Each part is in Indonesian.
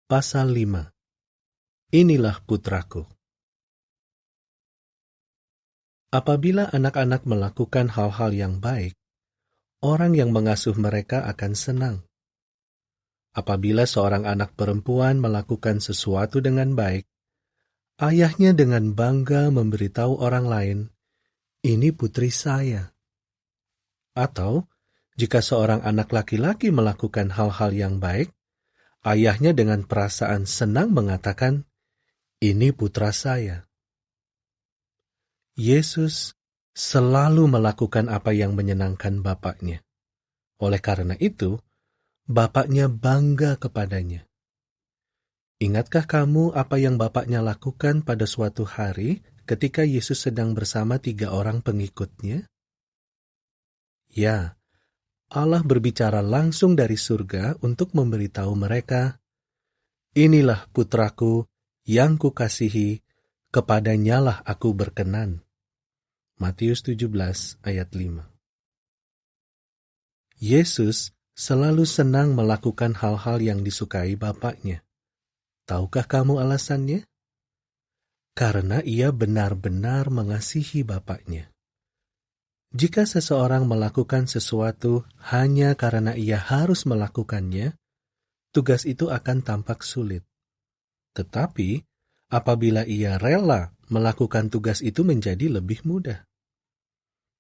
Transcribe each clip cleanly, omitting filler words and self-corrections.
Pasal 5. Inilah putraku. Apabila anak-anak melakukan hal-hal yang baik, orang yang mengasuh mereka akan senang. Apabila seorang anak perempuan melakukan sesuatu dengan baik, ayahnya dengan bangga memberitahu orang lain, "Ini putri saya." Atau, jika seorang anak laki-laki melakukan hal-hal yang baik, ayahnya dengan perasaan senang mengatakan, "Ini putra saya." Yesus selalu melakukan apa yang menyenangkan Bapaknya. Oleh karena itu, Bapaknya bangga kepadanya. Ingatkah kamu apa yang Bapaknya lakukan pada suatu hari ketika Yesus sedang bersama 3 orang pengikutnya? Ya, Allah berbicara langsung dari surga untuk memberitahu mereka, "Inilah putraku yang kukasihi, kepadanyalah aku berkenan." Matius 17 ayat 5. Yesus selalu senang melakukan hal-hal yang disukai Bapaknya. Tahukah kamu alasannya? Karena ia benar-benar mengasihi Bapaknya. Jika seseorang melakukan sesuatu hanya karena ia harus melakukannya, tugas itu akan tampak sulit. Tetapi, apabila ia rela melakukan tugas itu menjadi lebih mudah.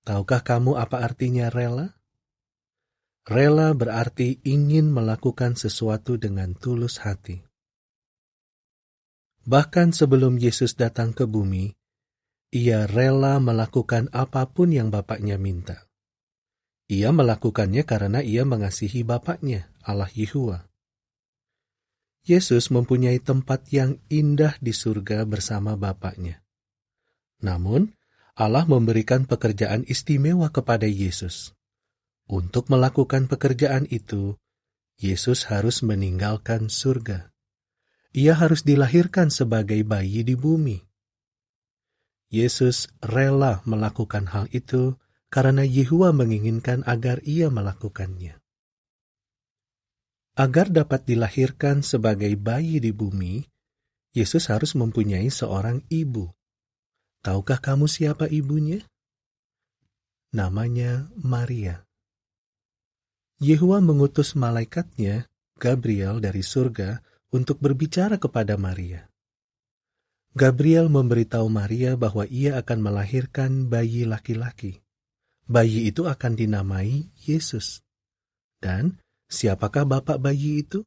Tahukah kamu apa artinya rela? Rela berarti ingin melakukan sesuatu dengan tulus hati. Bahkan sebelum Yesus datang ke bumi, ia rela melakukan apapun yang Bapaknya minta. Ia melakukannya karena ia mengasihi Bapaknya, Allah Yehuwa. Yesus mempunyai tempat yang indah di surga bersama Bapaknya. Namun, Allah memberikan pekerjaan istimewa kepada Yesus. Untuk melakukan pekerjaan itu, Yesus harus meninggalkan surga. Ia harus dilahirkan sebagai bayi di bumi. Yesus rela melakukan hal itu karena Yehuwa menginginkan agar ia melakukannya. Agar dapat dilahirkan sebagai bayi di bumi, Yesus harus mempunyai seorang ibu. Tahukah kamu siapa ibunya? Namanya Maria. Yehuwa mengutus malaikatnya, Gabriel dari surga, untuk berbicara kepada Maria. Gabriel memberitahu Maria bahwa ia akan melahirkan bayi laki-laki. Bayi itu akan dinamai Yesus. Dan siapakah bapak bayi itu?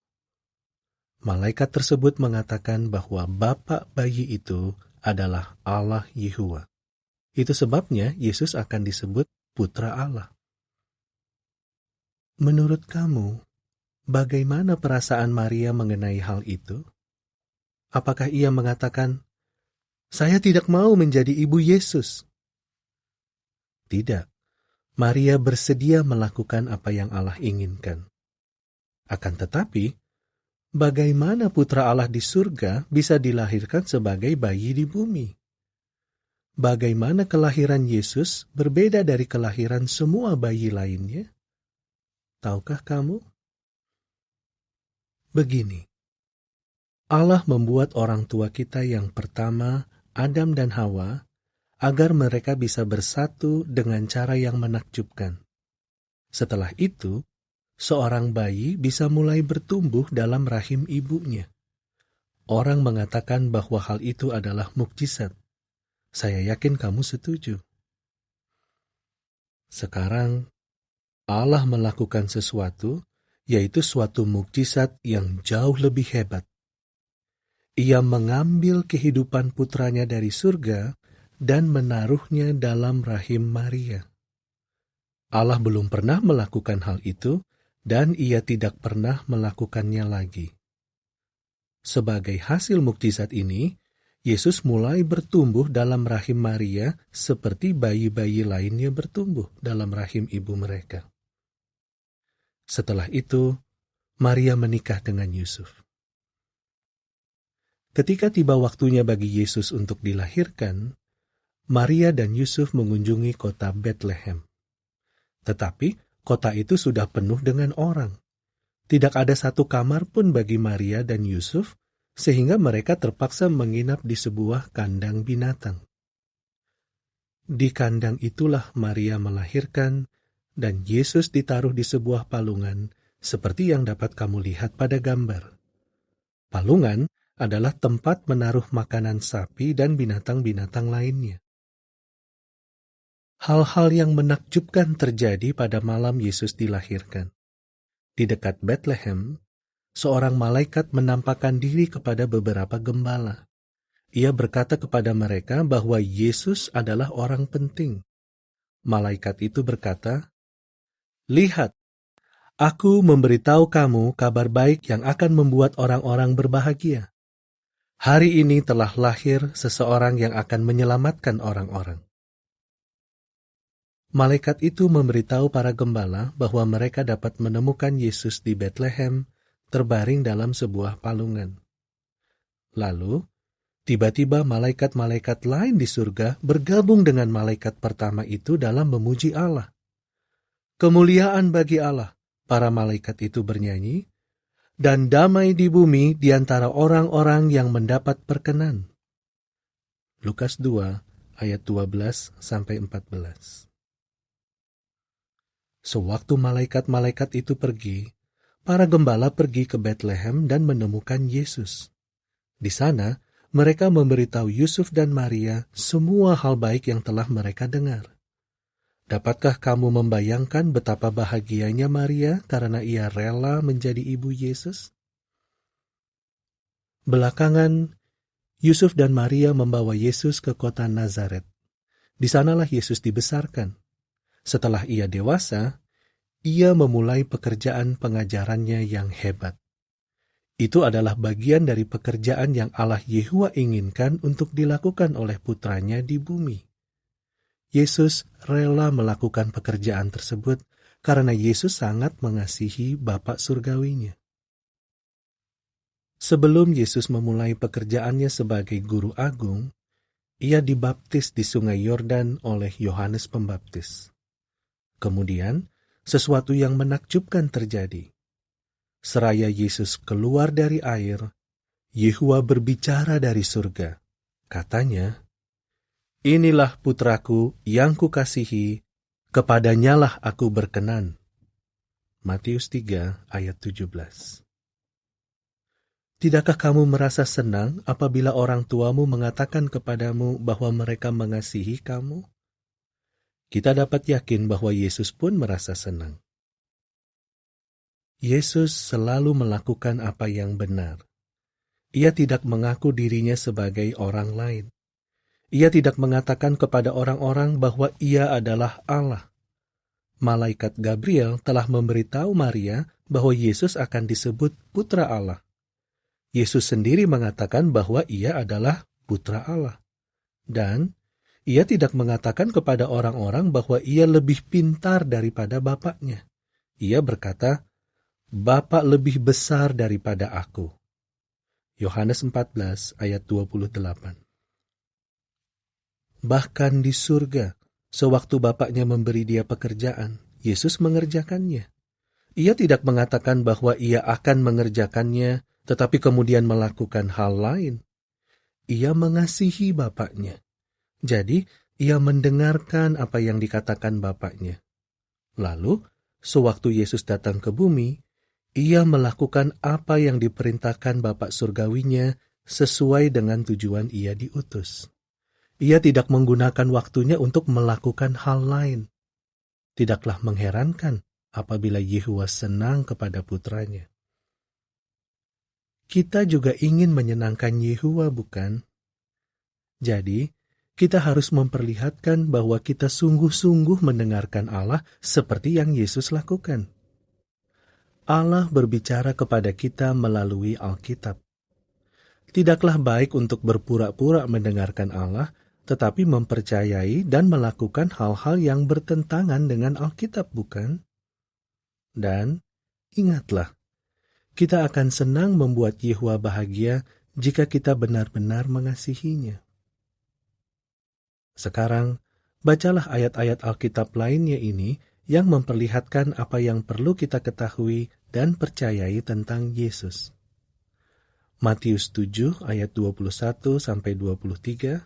Malaikat tersebut mengatakan bahwa bapak bayi itu adalah Allah Yehuwa. Itu sebabnya Yesus akan disebut Putra Allah. Menurut kamu, bagaimana perasaan Maria mengenai hal itu? Apakah ia mengatakan, "Saya tidak mau menjadi ibu Yesus"? Tidak. Maria bersedia melakukan apa yang Allah inginkan. Akan tetapi, bagaimana putra Allah di surga bisa dilahirkan sebagai bayi di bumi? Bagaimana kelahiran Yesus berbeda dari kelahiran semua bayi lainnya? Tahukah kamu? Begini, Allah membuat orang tua kita yang pertama, Adam dan Hawa, agar mereka bisa bersatu dengan cara yang menakjubkan. Setelah itu, seorang bayi bisa mulai bertumbuh dalam rahim ibunya. Orang mengatakan bahwa hal itu adalah mukjizat. Saya yakin kamu setuju. Sekarang, Allah melakukan sesuatu, yaitu suatu mukjizat yang jauh lebih hebat. Ia mengambil kehidupan putranya dari surga dan menaruhnya dalam rahim Maria. Allah belum pernah melakukan hal itu, dan ia tidak pernah melakukannya lagi. Sebagai hasil mukjizat ini, Yesus mulai bertumbuh dalam rahim Maria seperti bayi-bayi lainnya bertumbuh dalam rahim ibu mereka. Setelah itu, Maria menikah dengan Yusuf. Ketika tiba waktunya bagi Yesus untuk dilahirkan, Maria dan Yusuf mengunjungi kota Betlehem. Tetapi kota itu sudah penuh dengan orang. Tidak ada satu kamar pun bagi Maria dan Yusuf, sehingga mereka terpaksa menginap di sebuah kandang binatang. Di kandang itulah Maria melahirkan, dan Yesus ditaruh di sebuah palungan, seperti yang dapat kamu lihat pada gambar. Palungan adalah tempat menaruh makanan sapi dan binatang-binatang lainnya. Hal-hal yang menakjubkan terjadi pada malam Yesus dilahirkan. Di dekat Bethlehem, seorang malaikat menampakkan diri kepada beberapa gembala. Ia berkata kepada mereka bahwa Yesus adalah orang penting. Malaikat itu berkata, "Lihat, aku memberitahu kamu kabar baik yang akan membuat orang-orang berbahagia. Hari ini telah lahir seseorang yang akan menyelamatkan orang-orang." Malaikat itu memberitahu para gembala bahwa mereka dapat menemukan Yesus di Bethlehem, terbaring dalam sebuah palungan. Lalu, tiba-tiba malaikat-malaikat lain di surga bergabung dengan malaikat pertama itu dalam memuji Allah. "Kemuliaan bagi Allah," para malaikat itu bernyanyi, "dan damai di bumi di antara orang-orang yang mendapat perkenan." Lukas 2 ayat 12-14. Sewaktu malaikat-malaikat itu pergi, para gembala pergi ke Bethlehem dan menemukan Yesus. Di sana, mereka memberitahu Yusuf dan Maria semua hal baik yang telah mereka dengar. Dapatkah kamu membayangkan betapa bahagianya Maria karena ia rela menjadi ibu Yesus? Belakangan, Yusuf dan Maria membawa Yesus ke kota Nazaret. Di sanalah Yesus dibesarkan. Setelah ia dewasa, ia memulai pekerjaan pengajarannya yang hebat. Itu adalah bagian dari pekerjaan yang Allah Yehova inginkan untuk dilakukan oleh putranya di bumi. Yesus rela melakukan pekerjaan tersebut karena Yesus sangat mengasihi Bapa Surgawinya. Sebelum Yesus memulai pekerjaannya sebagai guru agung, ia dibaptis di Sungai Yordan oleh Yohanes Pembaptis. Kemudian, sesuatu yang menakjubkan terjadi. Seraya Yesus keluar dari air, Yehova berbicara dari surga. Katanya, "Inilah putraku yang kukasihi, kepadanyalah aku berkenan." Matius 3 ayat 17. Tidakkah kamu merasa senang apabila orang tuamu mengatakan kepadamu bahwa mereka mengasihi kamu? Kita dapat yakin bahwa Yesus pun merasa senang. Yesus selalu melakukan apa yang benar. Ia tidak mengaku dirinya sebagai orang lain. Ia tidak mengatakan kepada orang-orang bahwa ia adalah Allah. Malaikat Gabriel telah memberitahu Maria bahwa Yesus akan disebut Putra Allah. Yesus sendiri mengatakan bahwa ia adalah Putra Allah. Dan ia tidak mengatakan kepada orang-orang bahwa ia lebih pintar daripada Bapaknya. Ia berkata, "Bapa lebih besar daripada aku." Yohanes 14 ayat 28. Bahkan di surga, sewaktu Bapaknya memberi dia pekerjaan, Yesus mengerjakannya. Ia tidak mengatakan bahwa ia akan mengerjakannya, tetapi kemudian melakukan hal lain. Ia mengasihi Bapaknya. Jadi, ia mendengarkan apa yang dikatakan Bapaknya. Lalu, sewaktu Yesus datang ke bumi, ia melakukan apa yang diperintahkan Bapa Surgawinya sesuai dengan tujuan ia diutus. Ia tidak menggunakan waktunya untuk melakukan hal lain. Tidaklah mengherankan apabila Yehova senang kepada putranya. Kita juga ingin menyenangkan Yehova, bukan? Jadi, kita harus memperlihatkan bahwa kita sungguh-sungguh mendengarkan Allah seperti yang Yesus lakukan. Allah berbicara kepada kita melalui Alkitab. Tidaklah baik untuk berpura-pura mendengarkan Allah, tetapi mempercayai dan melakukan hal-hal yang bertentangan dengan Alkitab, bukan? Dan ingatlah, kita akan senang membuat Yehova bahagia jika kita benar-benar mengasihinya. Sekarang, bacalah ayat-ayat Alkitab lainnya ini yang memperlihatkan apa yang perlu kita ketahui dan percayai tentang Yesus. Matius 7 ayat 21-23,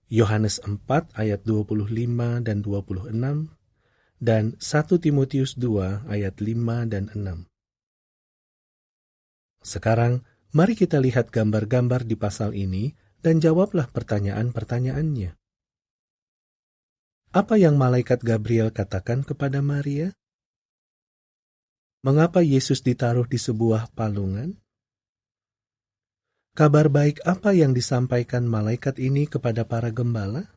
Yohanes 4 ayat 25 dan 26, dan 1 Timotius 2 ayat 5 dan 6. Sekarang, mari kita lihat gambar-gambar di pasal ini dan jawablah pertanyaan-pertanyaannya. Apa yang malaikat Gabriel katakan kepada Maria? Mengapa Yesus ditaruh di sebuah palungan? Kabar baik apa yang disampaikan malaikat ini kepada para gembala?